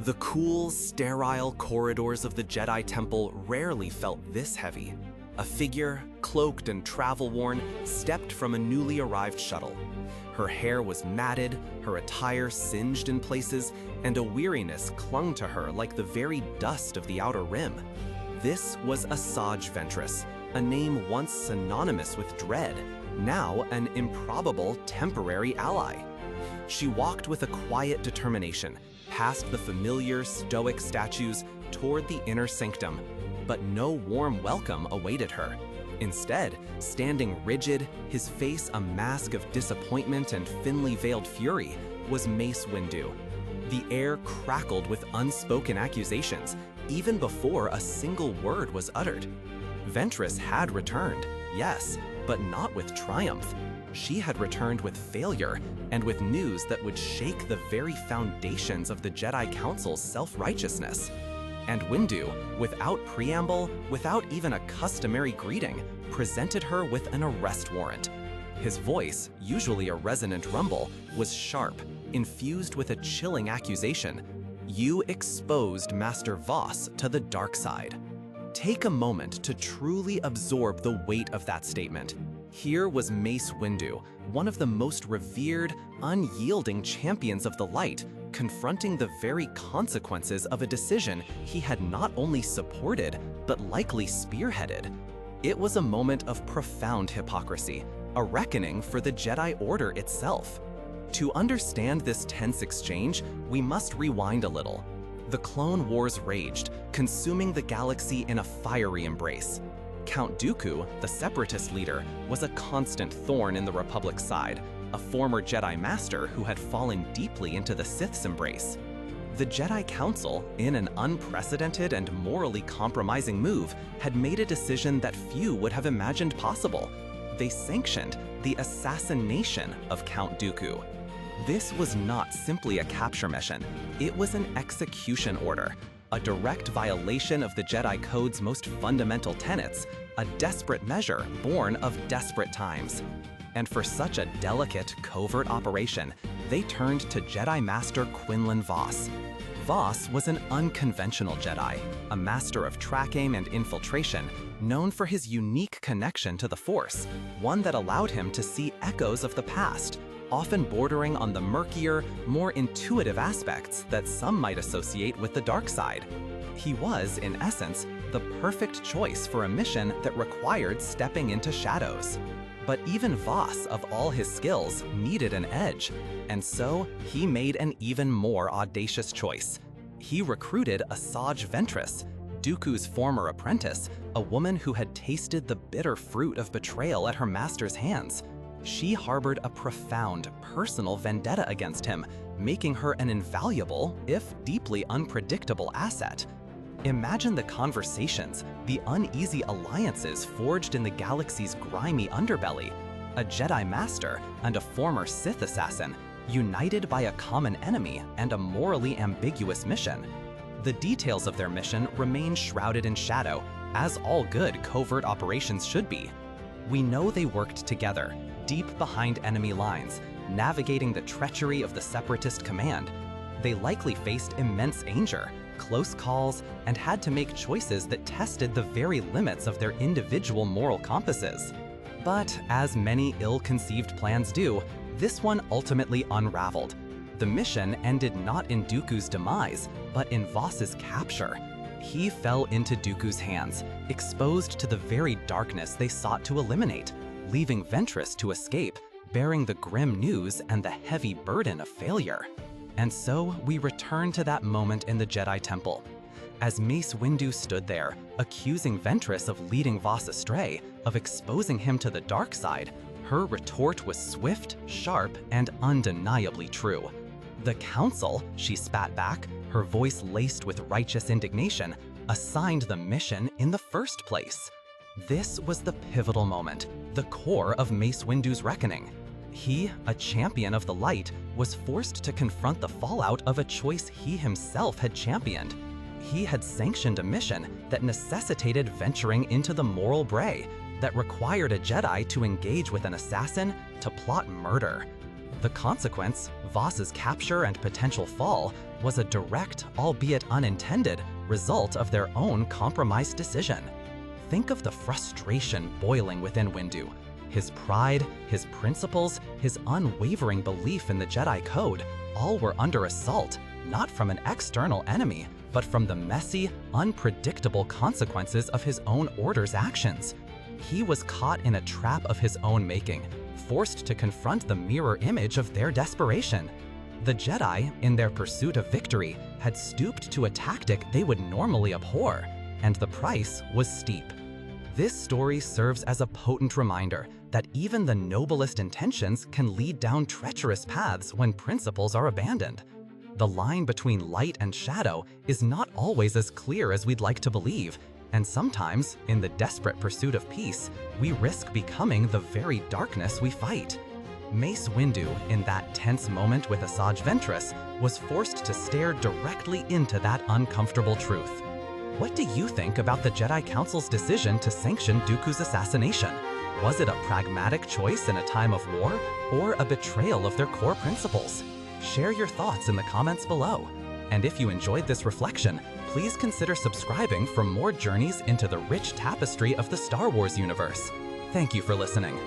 The cool, sterile corridors of the Jedi Temple rarely felt this heavy. A figure, cloaked and travel-worn, stepped from a newly arrived shuttle. Her hair was matted, her attire singed in places, and a weariness clung to her like the very dust of the Outer Rim. This was Asajj Ventress, a name once synonymous with dread, now an improbable temporary ally. She walked with a quiet determination, past the familiar stoic statues toward the inner sanctum, but no warm welcome awaited her. Instead, standing rigid, his face a mask of disappointment and thinly veiled fury, was Mace Windu. The air crackled with unspoken accusations, even before a single word was uttered. Ventress had returned, yes, but not with triumph. She had returned with failure, and with news that would shake the very foundations of the Jedi Council's self-righteousness. And Windu, without preamble, without even a customary greeting, presented her with an arrest warrant. His voice, usually a resonant rumble, was sharp, infused with a chilling accusation. You exposed Master Voss to the dark side. Take a moment to truly absorb the weight of that statement. Here was Mace Windu, one of the most revered, unyielding champions of the light, confronting the very consequences of a decision he had not only supported, but likely spearheaded. It was a moment of profound hypocrisy, a reckoning for the Jedi Order itself. To understand this tense exchange, we must rewind a little. The Clone Wars raged, consuming the galaxy in a fiery embrace. Count Dooku, the Separatist leader, was a constant thorn in the Republic's side, a former Jedi Master who had fallen deeply into the Sith's embrace. The Jedi Council, in an unprecedented and morally compromising move, had made a decision that few would have imagined possible. They sanctioned the assassination of Count Dooku. This was not simply a capture mission, it was an execution order, a direct violation of the Jedi Code's most fundamental tenets, a desperate measure born of desperate times. And for such a delicate, covert operation, they turned to Jedi Master Quinlan Vos. Vos was an unconventional Jedi, a master of track aim and infiltration, known for his unique connection to the Force, one that allowed him to see echoes of the past, often bordering on the murkier, more intuitive aspects that some might associate with the dark side. He was, in essence, the perfect choice for a mission that required stepping into shadows. But even Vos, of all his skills, needed an edge, and so he made an even more audacious choice. He recruited Asajj Ventress, Dooku's former apprentice, a woman who had tasted the bitter fruit of betrayal at her master's hands. She harbored a profound, personal vendetta against him, making her an invaluable, if deeply unpredictable asset. Imagine the conversations, the uneasy alliances forged in the galaxy's grimy underbelly. A Jedi Master and a former Sith assassin, united by a common enemy and a morally ambiguous mission. The details of their mission remain shrouded in shadow, as all good covert operations should be. We know they worked together, deep behind enemy lines, navigating the treachery of the Separatist command. They likely faced immense danger, close calls, and had to make choices that tested the very limits of their individual moral compasses. But as many ill-conceived plans do, this one ultimately unraveled. The mission ended not in Dooku's demise, but in Vos's capture. He fell into Dooku's hands, exposed to the very darkness they sought to eliminate, leaving Ventress to escape, bearing the grim news and the heavy burden of failure. And so we return to that moment in the Jedi Temple. As Mace Windu stood there, accusing Ventress of leading Vos astray, of exposing him to the dark side, her retort was swift, sharp, and undeniably true. The Council, she spat back, her voice laced with righteous indignation, assigned the mission in the first place. This was the pivotal moment, the core of Mace Windu's reckoning. He, a champion of the light, was forced to confront the fallout of a choice he himself had championed. He had sanctioned a mission that necessitated venturing into the moral bray, that required a Jedi to engage with an assassin to plot murder. The consequence, Voss's capture and potential fall, was a direct, albeit unintended, result of their own compromised decision. Think of the frustration boiling within Windu. His pride, his principles, his unwavering belief in the Jedi Code, all were under assault, not from an external enemy, but from the messy, unpredictable consequences of his own order's actions. He was caught in a trap of his own making, forced to confront the mirror image of their desperation. The Jedi, in their pursuit of victory, had stooped to a tactic they would normally abhor, and the price was steep. This story serves as a potent reminder that even the noblest intentions can lead down treacherous paths when principles are abandoned. The line between light and shadow is not always as clear as we'd like to believe, and sometimes, in the desperate pursuit of peace, we risk becoming the very darkness we fight. Mace Windu, in that tense moment with Asajj Ventress, was forced to stare directly into that uncomfortable truth. What do you think about the Jedi Council's decision to sanction Dooku's assassination? Was it a pragmatic choice in a time of war, or a betrayal of their core principles? Share your thoughts in the comments below. And if you enjoyed this reflection, please consider subscribing for more journeys into the rich tapestry of the Star Wars universe. Thank you for listening.